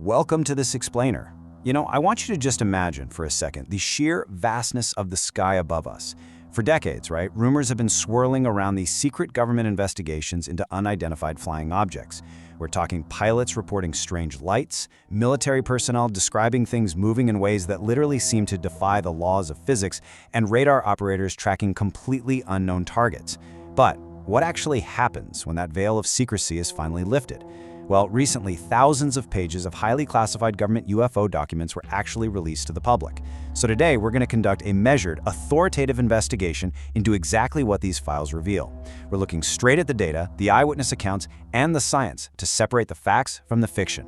Welcome to this explainer. I want you to just imagine for a second the sheer vastness of the sky above us. For decades, right, rumors have been swirling around these secret government investigations into unidentified flying objects. We're talking pilots reporting strange lights, military personnel describing things moving in ways that literally seem to defy the laws of physics, and radar operators tracking completely unknown targets. But what actually happens when that veil of secrecy is finally lifted? Well, recently, thousands of pages of highly classified government UFO documents were actually released to the public. So today, we're going to conduct a measured, authoritative investigation into exactly what these files reveal. We're looking straight at the data, the eyewitness accounts, and the science to separate the facts from the fiction.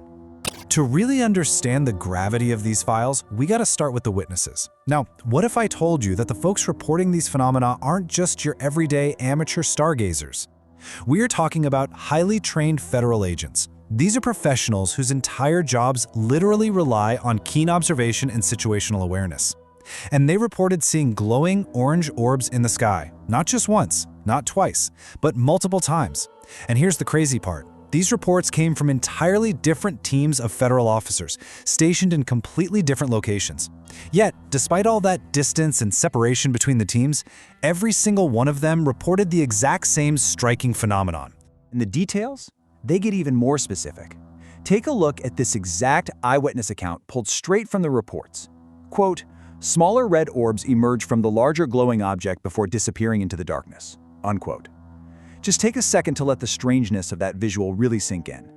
To really understand the gravity of these files, we gotta start with the witnesses. Now, what if I told you that the folks reporting these phenomena aren't just your everyday amateur stargazers? We're talking about highly trained federal agents. These are professionals whose entire jobs literally rely on keen observation and situational awareness. And they reported seeing glowing orange orbs in the sky, not just once, not twice, but multiple times. And here's the crazy part. These reports came from entirely different teams of federal officers, stationed in completely different locations. Yet, despite all that distance and separation between the teams, every single one of them reported the exact same striking phenomenon. And the details? They get even more specific. Take a look at this exact eyewitness account pulled straight from the reports. Quote, "Smaller red orbs emerge from the larger glowing object before disappearing into the darkness." Unquote. Just take a second to let the strangeness of that visual really sink in.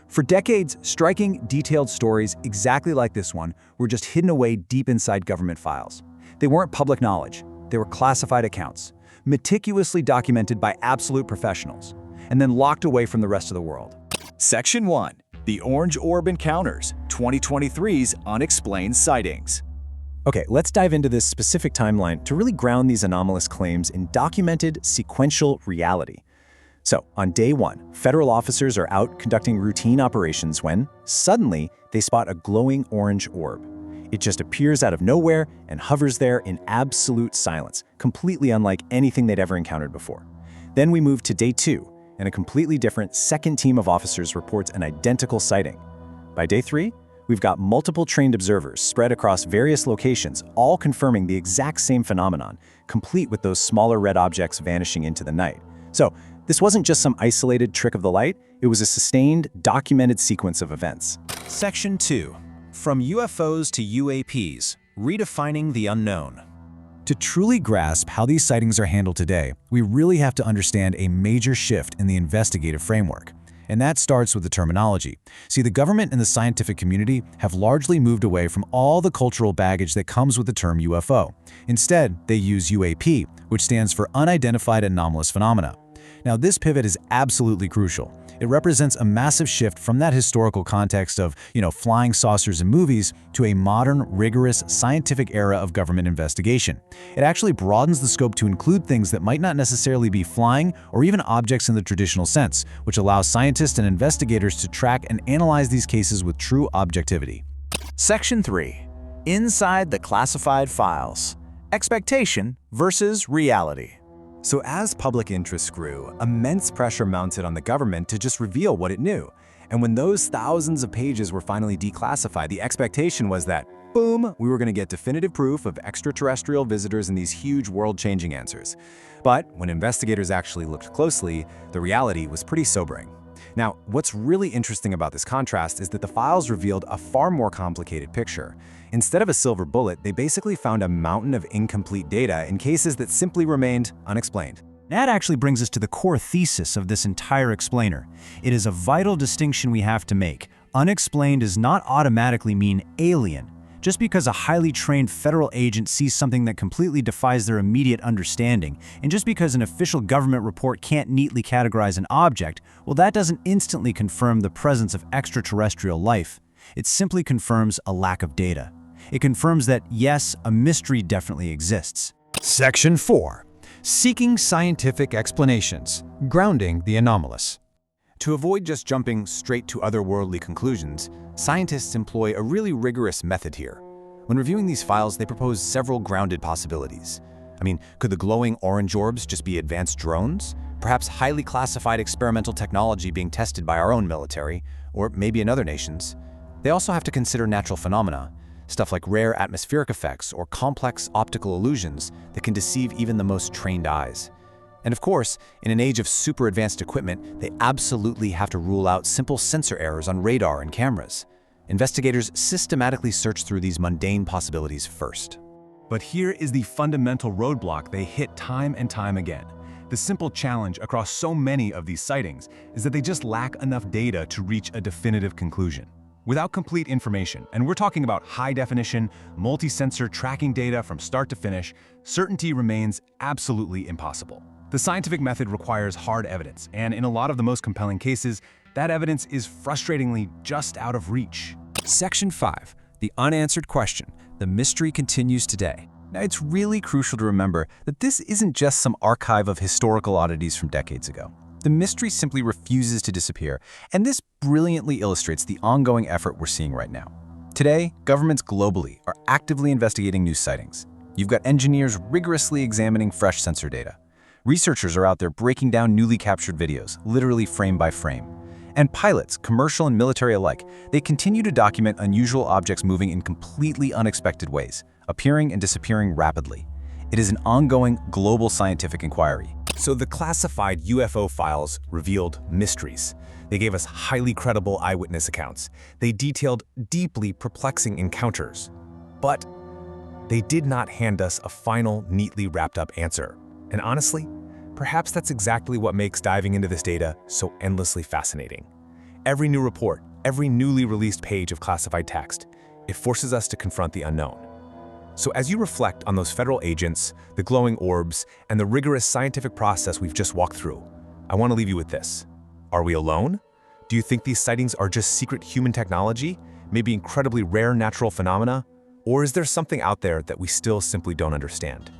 For decades, striking, detailed stories exactly like this one were just hidden away deep inside government files. They weren't public knowledge. They were classified accounts, meticulously documented by absolute professionals, and then locked away from the rest of the world. Section 1. The Orange Orb Encounters, 2023's Unexplained Sightings. Okay, let's dive into this specific timeline to really ground these anomalous claims in documented sequential reality. So, on day 1, federal officers are out conducting routine operations when, suddenly, they spot a glowing orange orb. It just appears out of nowhere and hovers there in absolute silence, completely unlike anything they'd ever encountered before. Then we move to day 2, and a completely different second team of officers reports an identical sighting. By day 3, we've got multiple trained observers spread across various locations, all confirming the exact same phenomenon, complete with those smaller red objects vanishing into the night. So, this wasn't just some isolated trick of the light, it was a sustained, documented sequence of events. Section 2. From UFOs to UAPs, redefining the unknown. To truly grasp how these sightings are handled today, we really have to understand a major shift in the investigative framework. And that starts with the terminology. See, the government and the scientific community have largely moved away from all the cultural baggage that comes with the term UFO. Instead, they use UAP, which stands for Unidentified Anomalous Phenomena. Now, this pivot is absolutely crucial. It represents a massive shift from that historical context of, flying saucers in movies to a modern, rigorous, scientific era of government investigation. It actually broadens the scope to include things that might not necessarily be flying or even objects in the traditional sense, which allows scientists and investigators to track and analyze these cases with true objectivity. Section 3. Inside the Classified Files. Expectation versus reality. So as public interest grew, immense pressure mounted on the government to just reveal what it knew. And when those thousands of pages were finally declassified, the expectation was that, boom, we were going to get definitive proof of extraterrestrial visitors and these huge world-changing answers. But when investigators actually looked closely, the reality was pretty sobering. Now, what's really interesting about this contrast is that the files revealed a far more complicated picture. Instead of a silver bullet, they basically found a mountain of incomplete data in cases that simply remained unexplained. That actually brings us to the core thesis of this entire explainer. It is a vital distinction we have to make. Unexplained does not automatically mean alien. Just because a highly trained federal agent sees something that completely defies their immediate understanding, and just because an official government report can't neatly categorize an object, well, that doesn't instantly confirm the presence of extraterrestrial life. It simply confirms a lack of data. It confirms that, yes, a mystery definitely exists. Section 4. Seeking scientific explanations, grounding the anomalous. To avoid just jumping straight to otherworldly conclusions, scientists employ a really rigorous method here. When reviewing these files, they propose several grounded possibilities. Could the glowing orange orbs just be advanced drones? Perhaps highly classified experimental technology being tested by our own military, or maybe another nation's? They also have to consider natural phenomena, stuff like rare atmospheric effects or complex optical illusions that can deceive even the most trained eyes. And of course, in an age of super advanced equipment, they absolutely have to rule out simple sensor errors on radar and cameras. Investigators systematically search through these mundane possibilities first. But here is the fundamental roadblock they hit time and time again. The simple challenge across so many of these sightings is that they just lack enough data to reach a definitive conclusion. Without complete information, and we're talking about high-definition, multi-sensor tracking data from start to finish, certainty remains absolutely impossible. The scientific method requires hard evidence, and in a lot of the most compelling cases, that evidence is frustratingly just out of reach. Section 5. The unanswered question. The mystery continues today. Now, it's really crucial to remember that this isn't just some archive of historical oddities from decades ago. The mystery simply refuses to disappear, and this brilliantly illustrates the ongoing effort we're seeing right now. Today, governments globally are actively investigating new sightings. You've got engineers rigorously examining fresh sensor data. Researchers are out there breaking down newly captured videos, literally frame by frame. And pilots, commercial and military alike, they continue to document unusual objects moving in completely unexpected ways, appearing and disappearing rapidly. It is an ongoing global scientific inquiry. So the classified UFO files revealed mysteries. They gave us highly credible eyewitness accounts. They detailed deeply perplexing encounters. But they did not hand us a final, neatly wrapped up answer. And honestly, perhaps that's exactly what makes diving into this data so endlessly fascinating. Every new report, every newly released page of classified text, it forces us to confront the unknown. So as you reflect on those federal agents, the glowing orbs, and the rigorous scientific process we've just walked through, I want to leave you with this. Are we alone? Do you think these sightings are just secret human technology, maybe incredibly rare natural phenomena? Or is there something out there that we still simply don't understand?